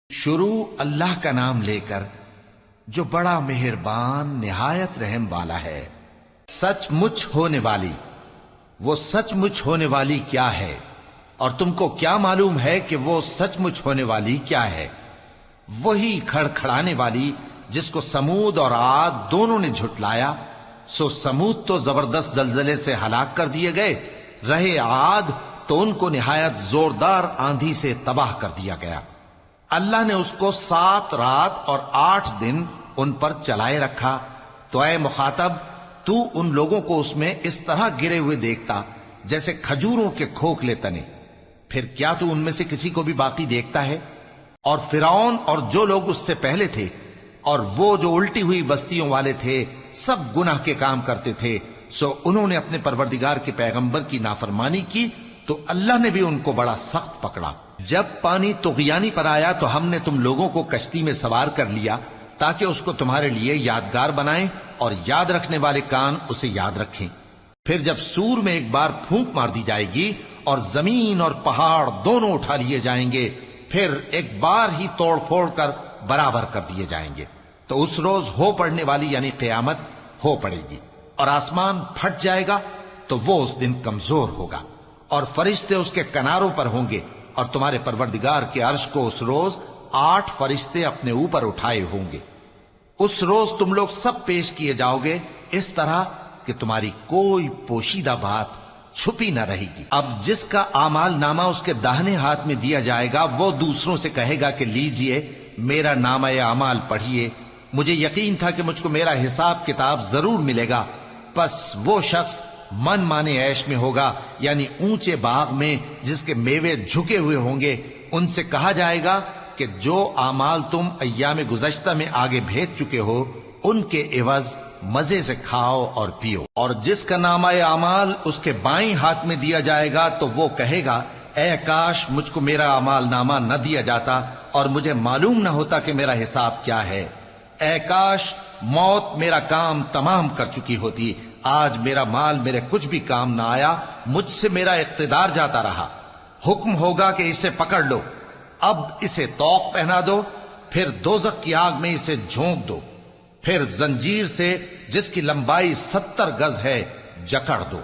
شروع اللہ کا نام لے کر جو بڑا مہربان نہایت رحم والا ہے۔ سچ مچ ہونے والی، وہ سچ مچ ہونے والی کیا ہے؟ اور تم کو کیا معلوم ہے کہ وہ سچ مچ ہونے والی کیا ہے؟ وہی کھڑکھڑانے والی جس کو سمود اور عاد دونوں نے جھٹلایا۔ سو سمود تو زبردست زلزلے سے ہلاک کر دیے گئے، رہے عاد تو ان کو نہایت زوردار آندھی سے تباہ کر دیا گیا۔ اللہ نے اس کو 7 رات اور 8 دن ان پر چلائے رکھا۔ تو اے مخاطب، تو ان لوگوں کو اس میں اس طرح گرے ہوئے دیکھتا جیسے کھجوروں کے کھوکھلے تنے، پھر کیا تو ان میں سے کسی کو بھی باقی دیکھتا ہے؟ اور فرعون اور جو لوگ اس سے پہلے تھے اور وہ جو الٹی ہوئی بستیوں والے تھے، سب گناہ کے کام کرتے تھے، سو انہوں نے اپنے پروردگار کے پیغمبر کی نافرمانی کی تو اللہ نے بھی ان کو بڑا سخت پکڑا۔ جب پانی طغیانی پر آیا تو ہم نے تم لوگوں کو کشتی میں سوار کر لیا تاکہ اس کو تمہارے لیے یادگار بنائیں اور یاد رکھنے والے کان اسے یاد رکھیں۔ پھر جب سور میں ایک بار پھونک مار دی جائے گی اور زمین اور پہاڑ دونوں اٹھا لیے جائیں گے، پھر ایک بار ہی توڑ پھوڑ کر برابر کر دیے جائیں گے، تو اس روز ہو پڑنے والی یعنی قیامت ہو پڑے گی، اور آسمان پھٹ جائے گا تو وہ اس دن کمزور ہوگا، اور فرشتے اس کے کناروں پر ہوں گے، اور تمہارے پروردگار کے عرش کو اس روز 8 فرشتے اپنے اوپر اٹھائے ہوں گے۔ اس روز تم لوگ سب پیش کیے جاؤ گے اس طرح کہ تمہاری کوئی پوشیدہ بات چھپی نہ رہے گی۔ اب جس کا اعمال نامہ اس کے داہنے ہاتھ میں دیا جائے گا، وہ دوسروں سے کہے گا کہ لیجئے میرا نامہ اعمال پڑھیے، مجھے یقین تھا کہ مجھ کو میرا حساب کتاب ضرور ملے گا۔ پس وہ شخص من مانے عیش میں ہوگا، یعنی اونچے باغ میں جس کے میوے جھکے ہوئے ہوں گے۔ ان سے کہا جائے گا کہ جو اعمال تم ایام گزشتہ میں آگے بھیج چکے ہو، ان کے عوض مزے سے کھاؤ اور پیو۔ اور جس کا نامہ اعمال اس کے بائیں ہاتھ میں دیا جائے گا تو وہ کہے گا اے کاش مجھ کو میرا اعمال نامہ نہ دیا جاتا اور مجھے معلوم نہ ہوتا کہ میرا حساب کیا ہے۔ اے کاش موت میرا کام تمام کر چکی ہوتی، آج میرا مال میرے کچھ بھی کام نہ آیا، مجھ سے میرا اقتدار جاتا رہا۔ حکم ہوگا کہ اسے پکڑ لو، اب اسے طوق پہنا دو، پھر دوزخ کی آگ میں اسے جھونک دو، پھر زنجیر سے جس کی لمبائی 70 گز ہے جکڑ دو۔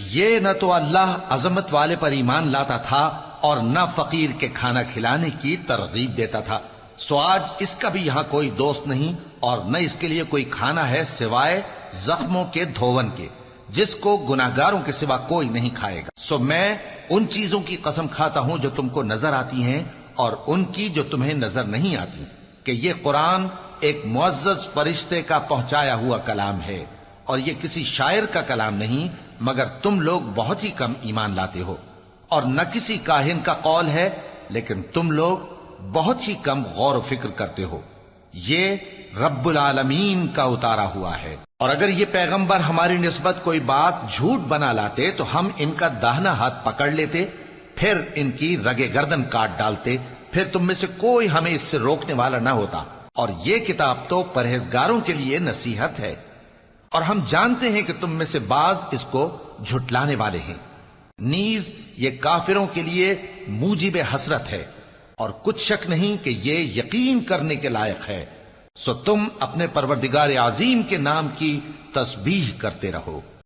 یہ نہ تو اللہ عظمت والے پر ایمان لاتا تھا اور نہ فقیر کے کھانا کھلانے کی ترغیب دیتا تھا، سو آج اس کا بھی یہاں کوئی دوست نہیں اور نہ اس کے لیے کوئی کھانا ہے سوائے زخموں کے دھون کے، جس کو گناہگاروں کے سوا کوئی نہیں کھائے گا۔ سو میں ان چیزوں کی قسم کھاتا ہوں جو تم کو نظر آتی ہیں اور ان کی جو تمہیں نظر نہیں آتی، کہ یہ قرآن ایک معزز فرشتے کا پہنچایا ہوا کلام ہے، اور یہ کسی شاعر کا کلام نہیں، مگر تم لوگ بہت ہی کم ایمان لاتے ہو، اور نہ کسی کاہن کا قول ہے، لیکن تم لوگ بہت ہی کم غور و فکر کرتے ہو۔ یہ رب العالمین کا اتارا ہوا ہے۔ اور اگر یہ پیغمبر ہماری نسبت کوئی بات جھوٹ بنا لاتے تو ہم ان کا داہنا ہاتھ پکڑ لیتے، پھر ان کی رگے گردن کاٹ ڈالتے، پھر تم میں سے کوئی ہمیں اس سے روکنے والا نہ ہوتا۔ اور یہ کتاب تو پرہیزگاروں کے لیے نصیحت ہے، اور ہم جانتے ہیں کہ تم میں سے بعض اس کو جھٹلانے والے ہیں۔ نیز یہ کافروں کے لیے موجب حسرت ہے، اور کچھ شک نہیں کہ یہ یقین کرنے کے لائق ہے۔ سو تم اپنے پروردگار عظیم کے نام کی تسبیح کرتے رہو۔